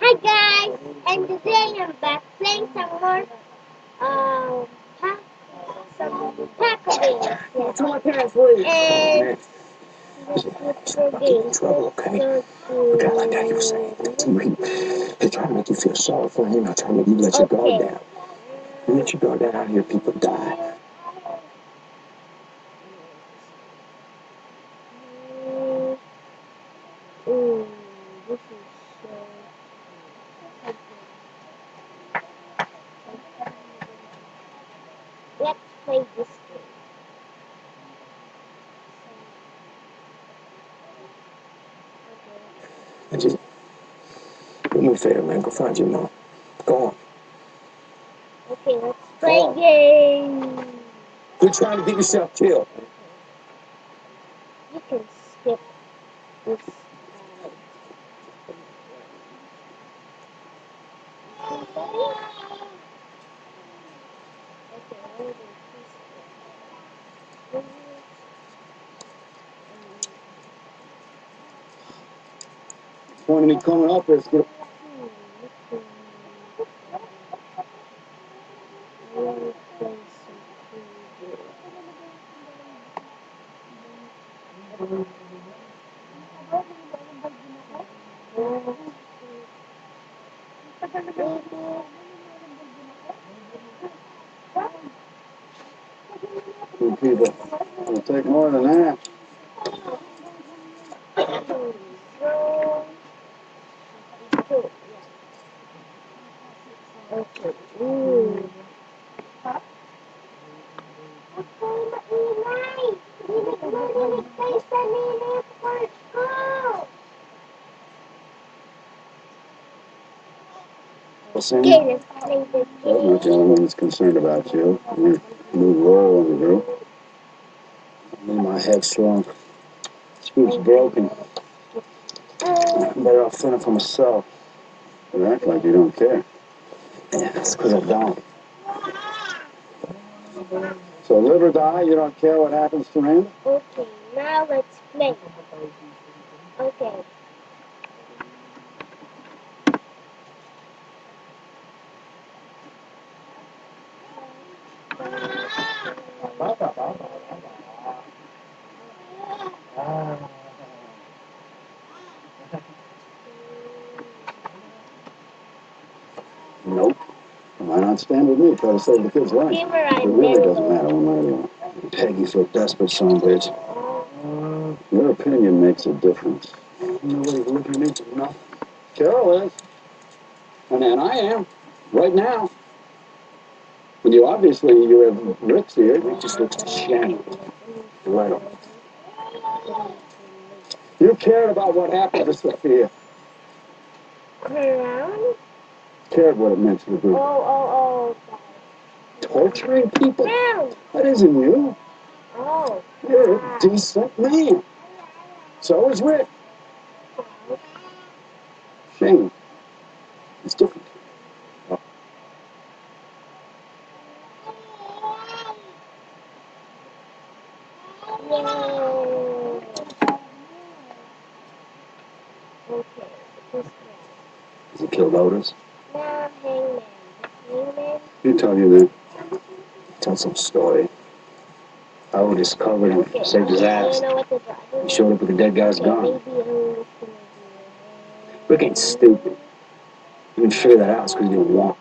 Hi guys, and today I'm back playing some more pack, some taco games. Yeah. Tell my parents, please. And let's look for games. Trouble, Let's okay? go Okay, like that you were saying. They're trying to make you feel sorry for him. They're trying to make you let your guard down. You let your guard down out here, people die. This is so. Let's play this game. I just do me a favor, man. Go find your mom. Go on. Okay, let's play game. Quit trying to get yourself killed. You can skip this. Point of me coming up is get. Two people. It'll take more than that. Okay. Ooh. Listen, Okay, let's play this I'm game. not the only one that's concerned about you. Your new role in the group. My head's strong. Scoop's broken. I'm better off fending for myself. You act like you don't care. Yeah, that's because I don't. So live or die, you don't care what happens to Rand? Okay, now let's play. Okay. Nope. Why not stand with me? Try to save the kid's life. Gamer, It I'm really very doesn't low. matter one way or Peggy, so desperate, son of a bitch. Your opinion makes a difference. Nobody's looking into nothing. Carol is. And I am. Right now. When you obviously you have Rick's here. Rick just looks ashamed. Right on. You cared about what happened to Sophia. Crown? Cared what it meant to the group. Oh. Torturing people? Crown! That isn't you. Oh. You're a decent man. So is Rick. Shame. It's different. Yay! Okay, this guy. Has he killed Otis? Now, Hangman. Hangman? You tell you that. Tell some story. How Otis covered him, saved his ass. I know what to do. He showed up with the dead guy's gun. Maybe I'm just gonna do. Rick ain't stupid. You can figure that out because you didn't want.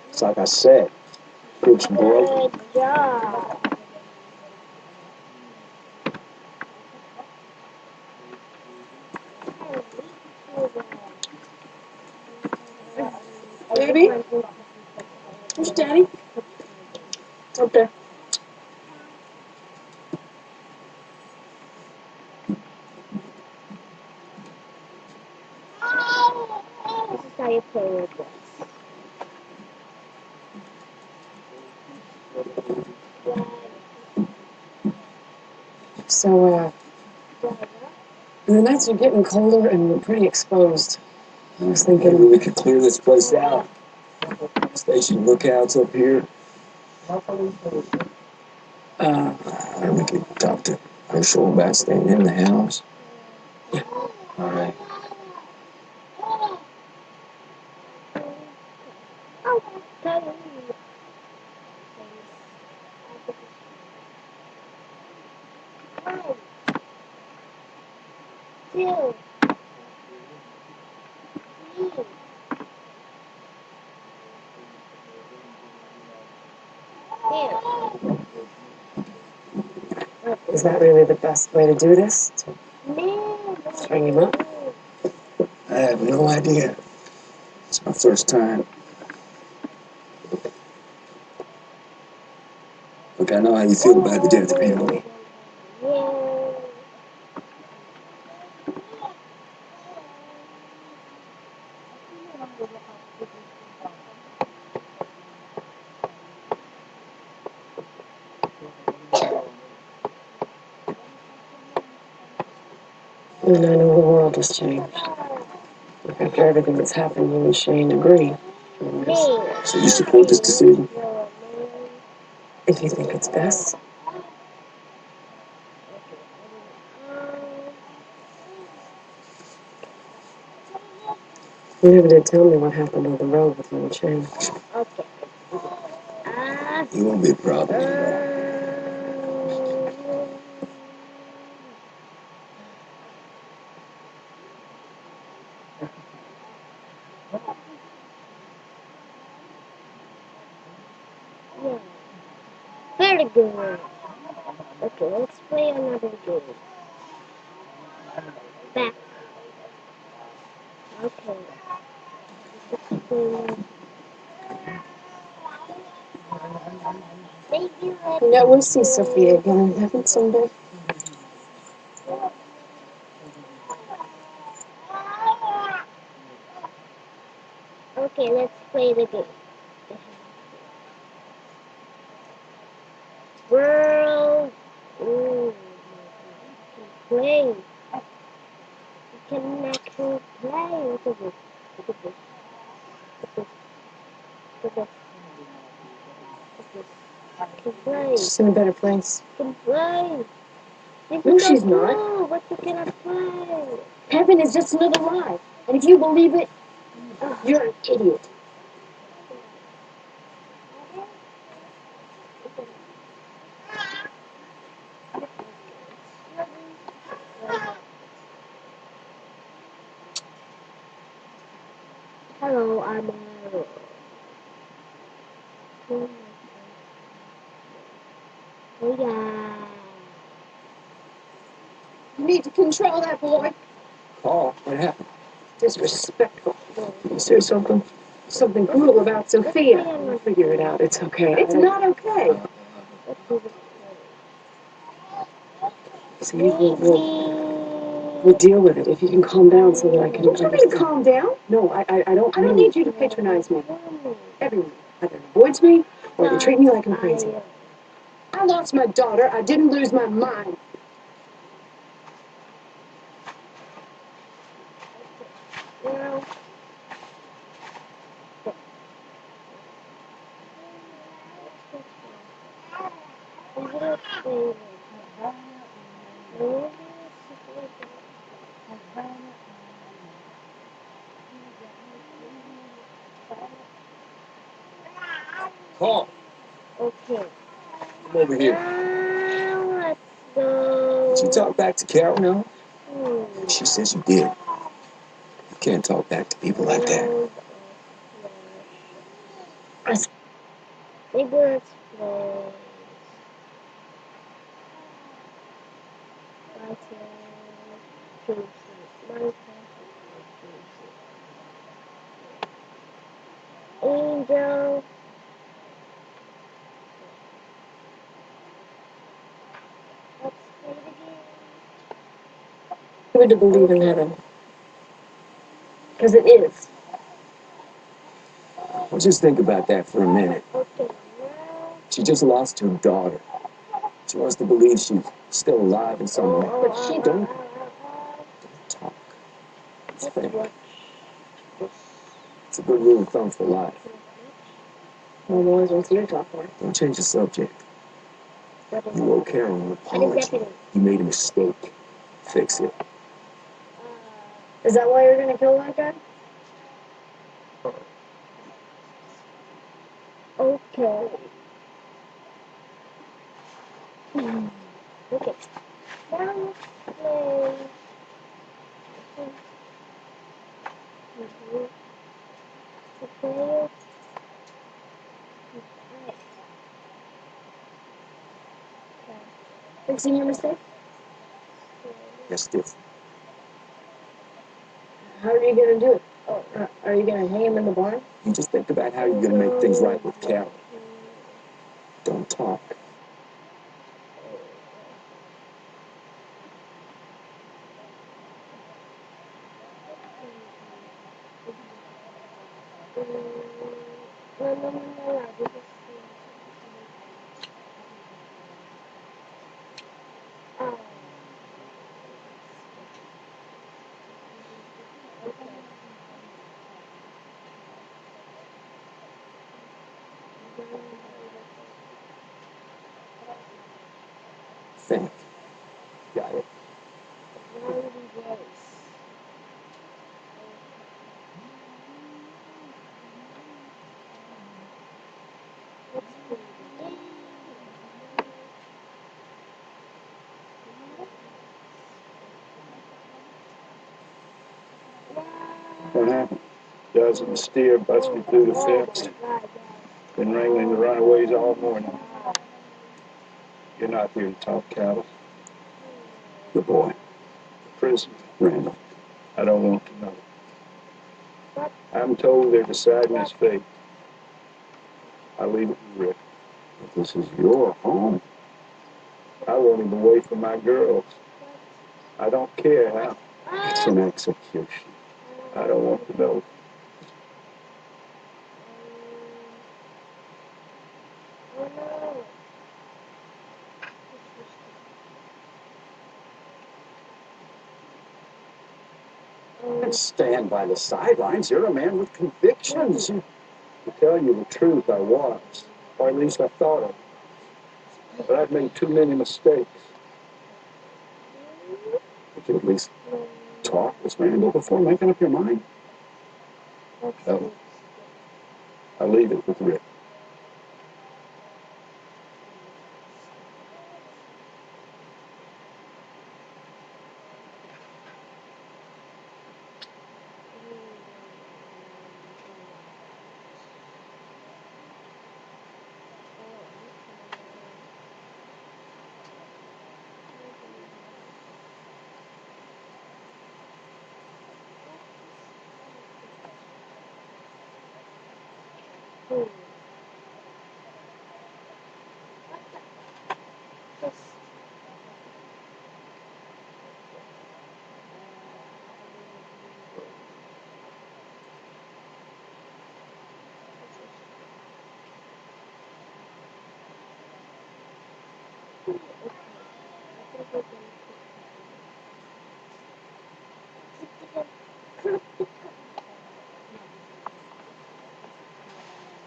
It's like I said, group's broken. Good job. Baby? Where's Daddy? Okay. This is how you play Roblox. So, the nights are getting colder and we're pretty exposed. I was thinking maybe we could clear this place out. Station lookouts up here. Or we could talk to Herschel about staying in the house. Yeah. All right. Is that really the best way to do this? To string him up? I have no idea. It's my first time. Look, I know how you feel about the death penalty. And I know the world has changed. After everything that's happened, you and Shane agree. So you support this decision? If you think it's best. You never did tell me what happened on the road with you and Shane. You won't be a problem anymore. Very good. Okay, let's play another game. Back. Okay. Yeah, we'll see Sophia again in heaven someday. Okay, let's play the game. World. Ooh, play. You can actually play. Look at this. Look at this. Look at this. Look at this. You can play. She's in a better place. You can play. No, she's not. But you cannot play. Heaven is just another lie. And if you believe it, you're an idiot. Hello, I'm Oh yeah. You need to control that boy. Paul, what happened? Disrespectful. You say something? Something brutal about Sophia. We'll figure it out. It's okay. It's not okay. See, we'll deal with it if you can calm down so that I can. Don't you want me to calm down? No, I don't. I don't need you to patronize me. Everyone either avoids me or they treat me like I'm crazy. I lost my daughter. I didn't lose my mind. Paul, Okay. come over here. Now let's go. Did you talk back to Carol now? She says you did. You can't talk back to people like that. Maybe let's play. Angel. Let's play the game. Good to believe in heaven. Because it is. Well, just think about that for a minute. Okay, now. She just lost her daughter. She wants to believe she's still alive in some way. But she Don't talk. It's fake. It's a good rule of thumb for life. Mom always wants you to talk more. Don't change the subject. You owe Carol an apology. You made a mistake. Fix it. Is that why you're gonna kill that guy? Okay. Okay. Now let's play. Okay. Fixing your mistake? That's different. How are you gonna do it? Are you gonna hang him in the barn? You just think about how you're gonna make things right with Carol. Don't talk. Think. Got it. What happened? Dozen steer busted through the fence. Been wrangling the runaways all morning. You're not here to talk cattle. The boy. The prisoner. Randall. I don't want to know. I'm told they're deciding his fate. I leave it with Rick. But this is your home. I want him away from my girls. I don't care how. It's an execution. I don't want to know. And stand by the sidelines. You're a man with convictions. To tell you the truth, I was. Or at least I thought of it. But I've made too many mistakes. You could at least talk with Randall before making up your mind. No. I'll leave it with Rick.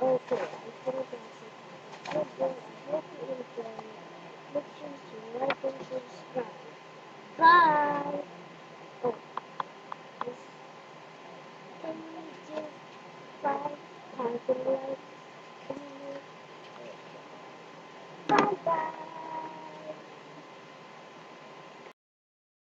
Okay, I think that's it. I hope you enjoyed it. Make sure to like and subscribe. Bye! Oh, this, can we do 5,000 likes? Can you? Bye bye!